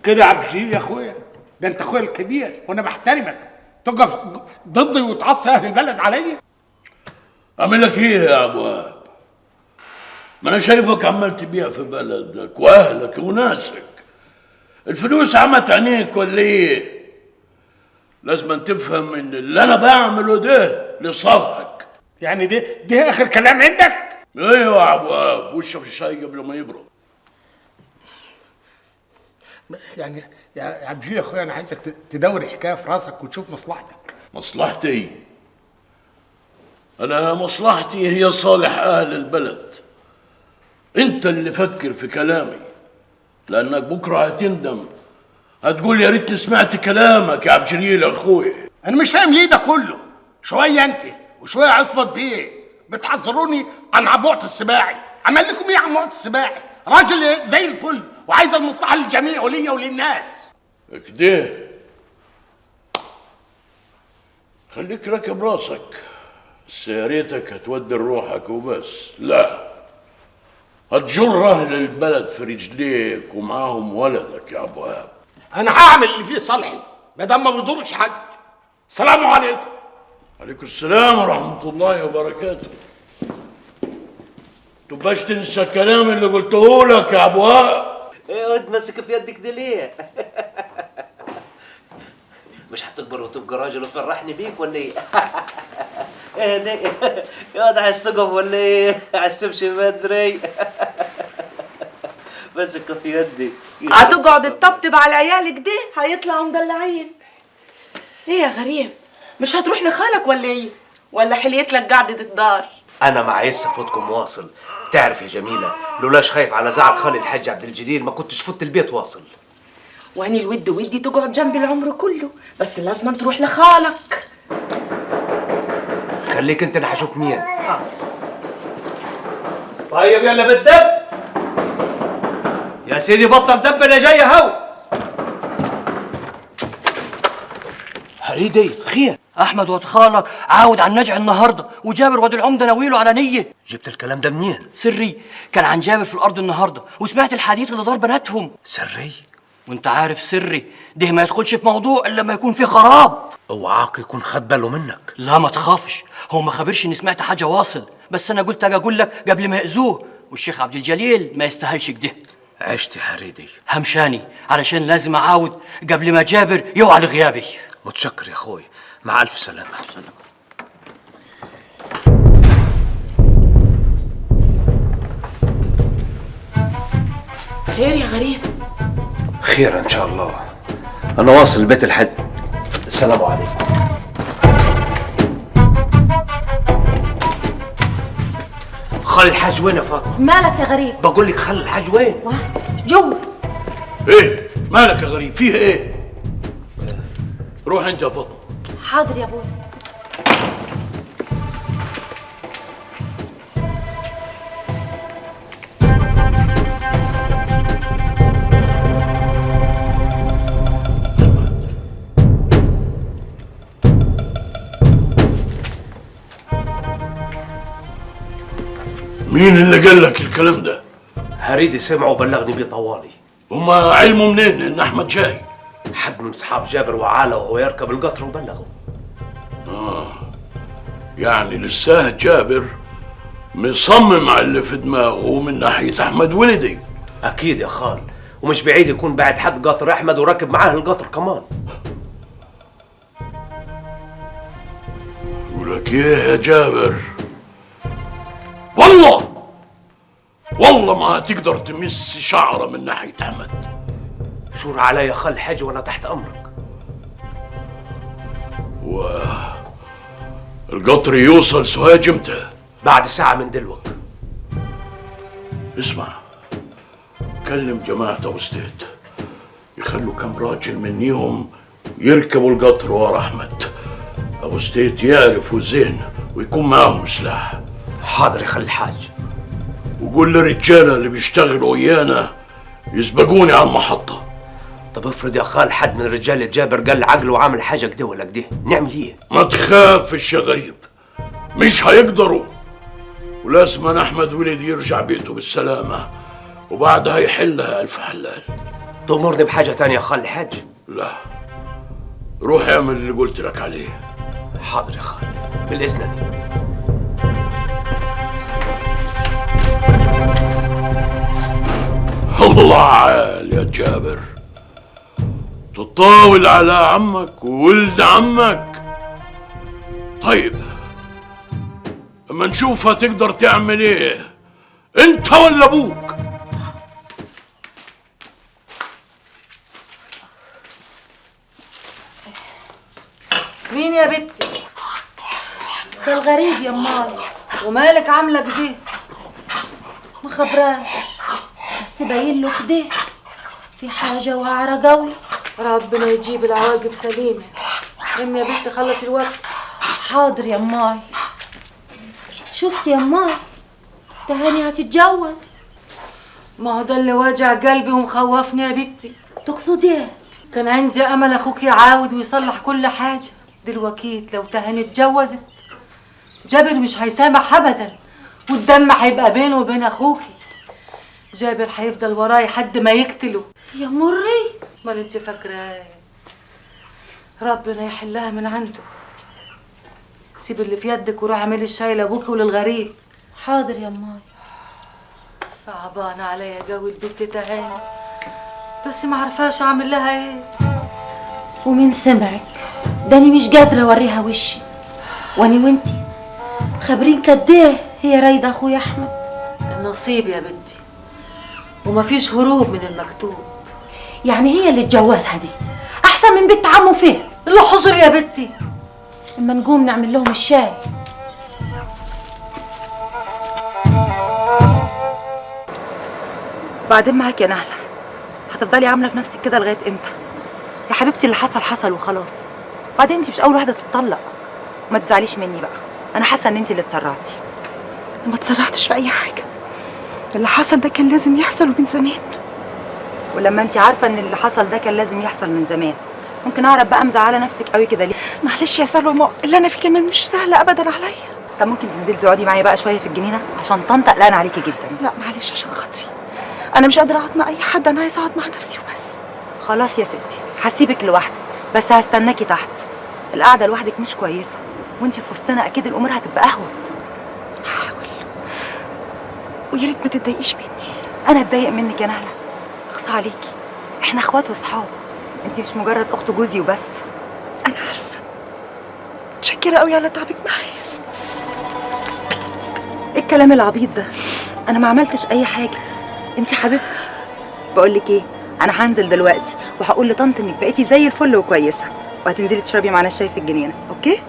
كده يا عبد الجليل يا اخويا، ده انت اخويا الكبير وانا بحترمك، تقف ضدي وتعصي اهل البلد عليا؟ اعمل لك ايه يا ابو وهاب؟ ما انا شايفك عمال تبيع في بلدك واهلك وناسك. الفلوس عمت عينيك ولا ايه؟ لازم تفهم ان اللي انا بعمله ده لصالحك. يعني ده اخر كلام عندك؟ ايوه يا ابو وهاب، واشرب الشاي قبل ما يبرد. يعني يا عبد الجليل يا اخويا، انا عايزك تدور الحكايه في راسك وتشوف مصلحتك. مصلحتي؟ انا مصلحتي هي صالح اهل البلد. انت اللي فكر في كلامي، لانك بكره هتندم، هتقول يا ريتني سمعت كلامك يا عبد الجليل يا اخويا. انا مش فاهم ليه ده كله، شويه انت وشويه عصمت بيه بتحذروني عن عبوعة السباعي. عمل لكم ايه عبوعة السباعي؟ راجل زي الفل وعايز المصلحه للجميع وليا وللناس. كده خليك راكب راسك، بس يا ريتك هتودي روحك وبس. لا، هتجر اهل البلد في رجليك ومعاهم ولدك يا ابو وهاب. انا هعمل اللي فيه صالحي ما دام ما بيضرش حد. السلام عليكم. عليكم السلام ورحمه الله وبركاته. تبقاش تنسى الكلام اللي قلته لك يا ابو وهاب. ايه ماسك في يدك دي ليه؟ مش هتكبر وتبقى راجل وفرحني بيك ولا ايه؟ ايه ده؟ يا ده عايز تقف ولا ايه؟ عايز تمشي بدري؟ ماسك في يدي. هتقعد تطبطب على عيالك دي هيطلعوا مدلعين. ايه يا غريب، مش هتروح لخالك ولا ايه؟ ولا حليت لك قعدة الدار؟ انا مع فوتكم واصل. تعرف يا جميله، لولاش خايف على زعل خالي الحاج عبد الجليل ما كنتش فت البيت واصل. واني الود ودي تقعد جنبي العمر كله، بس لازم تروح لخالك. خليك انت، انا هشوف مين. طيب يلا بالدب يا سيدي، بطل دب، انا جاي اهو. هريدي خير؟ احمد واد خالك عاود عن نجع النهارده، وجابر واد العمده ناويله على نيه. جبت الكلام ده منين؟ سري، كان عن جابر في الارض النهارده، وسمعت الحديث اللي دار بناتهم. سري؟ وانت عارف سري ده ما يدخلش في موضوع الا لما يكون في خراب. اوعاك يكون خد باله منك. لا ما تخافش، هو ما خبرش اني سمعت حاجه واصل، بس انا قلت اجي اقول لك قبل ما ياذوه، والشيخ عبد الجليل ما يستاهلش كده. عشت يا هريدي. همشاني علشان لازم اعاود قبل ما جابر يوعى لغيابي. متشكر يا اخوي، مع الف سلامه. خير يا غريب؟ خير ان شاء الله. انا واصل البيت الحج. السلام عليكم. خل الحاج وين يا فاطمه؟ مالك يا غريب؟ بقول لك خل الحاج وين؟ جوا. ايه مالك يا غريب؟ فيه ايه؟ روح انت يا فاطمه. حاضر يا ابوي. مين اللي قال لك الكلام ده؟ هريدي سمعه وبلغني بيه طوالي. هما علموا منين ان احمد جاي؟ حد من اصحاب جابر وعاله وهو يركب القطر وبلغه. يعني لساه جابر مصمم على اللي في دماغه من ناحيه احمد ولدي. اكيد يا خال، ومش بعيد يكون بعد حد قطر احمد وركب معاه القطر كمان. ولك ايه يا جابر؟ والله ما هتقدر تمس شعره من ناحيه احمد. شور علي يا خال حاج وانا تحت امرك. القطر يوصل سوهاج امتى؟ بعد ساعه من دلوقتي. اسمع، كلم جماعه ابو ستيت يخلوا كم راجل منيهم يركبوا القطر ورا احمد. ابو ستيت يعرفوا زين ويكون معاهم سلاح. حاضر يا خال الحاج. وقول للرجاله اللي بيشتغلوا ويانا يسبقوني على المحطه. طب افرض يا خال حد من رجال جابر قال عقله وعامل حاجه كده ولا كده، نعمل ايه؟ ما تخافش يا غريب، مش هيقدروا. ولازم احمد ولد يرجع بيته بالسلامه، وبعدها يحلها الف حلال. تأمرني بحاجة تانية يا خال الحاج؟ لا، روح اعمل اللي قلت لك عليه. حاضر يا خال، بالإذن. الله عال يا جابر، تطاول على عمك وولد عمك. طيب اما نشوف هتقدر تعمل ايه انت ولا ابوك. مين يا بنتي؟ ده الغريب يا ماي. ومالك عامله كده؟ ما خبراش، بس باين له كده في حاجة واعرة قوي. ربنا يجيب العواقب سليمه. يا بنتي خلصي الوقت. حاضر يا ماي. شفتي يا ماي، تهاني هتتجوز. ما هو ده اللي واجع قلبي ومخوفني يا بنتي. تقصدي ايه؟ كان عندي امل اخوك يعاود ويصلح كل حاجه. دلوقتي لو تهاني اتجوزت جابر مش هيسامح ابدا، والدم هيبقى بينه وبين اخوكي. جابر هيفضل وراي لحد ما يقتله. يا مري، امال انت فاكره ربنا يحلها من عنده. سيب اللي في يدك وروح اعملي الشاي لابوك وللغريب. حاضر يا ماي. صعبان عليا جو البنت تهاني، بس ما عرفاش اعمل لها ايه. ومين سمعك؟ داني مش قادرة اوريها وشي، واني وانتي خابرين كديه هي رايدة اخويا احمد. النصيب يا بنتي، ومفيش هروب من المكتوب. يعني هي اللي اتجوزها دي احسن من بنت عمه فين؟ اللي حصل يا بنتي. اما نقوم نعمل لهم الشاي. بعدين معاك يا نهلة، هتفضلي عامله في نفسك كده لغايه امتى؟ يا حبيبتي اللي حصل حصل وخلاص. بعدين انت مش اول واحده تتطلق، ما تزعليش مني بقى. انا حاسه ان انت اللي اتسرعتي. ما اتسرعتش في اي حاجه، اللي حصل ده كان لازم يحصل ومن زمان. ولما انت عارفه ان اللي حصل ده كان لازم يحصل من زمان، ممكن اعرف بقى مزعله نفسك قوي كده ليه؟ معلش يا سلوى، اللي انا فيه كمان مش سهله ابدا عليا. طب ممكن تنزلي تقعدي معايا بقى شويه في الجنينه عشان طنط قلقانه عليكي جدا. لا معلش عشان خاطري، انا مش قادره اقعد مع اي حد، انا عايزه اقعد مع نفسي وبس. خلاص يا ستي، هسيبك لوحدك، بس هستناكي تحت. القعده لوحدك مش كويسه، وانت في وسطنا اكيد الامور هتبقى اهون. هحاول، ويا ريت ما تتضايقيش مني. انا اتضايق منك يا نهله؟ اخص عليكي، احنا اخوات واصحاب، انت مش مجرد اخت جوزي وبس. انا عارفه، متشكره قوي على تعبك معايا. ايه الكلام العبيط ده؟ انا ما عملتش اي حاجه، انت حبيبتي. بقول لك ايه، انا هنزل دلوقتي وهقول لطنط انك بقيتي زي الفل وكويسه، وهتنزلي تشربي معانا الشاي في الجنينه، اوكي؟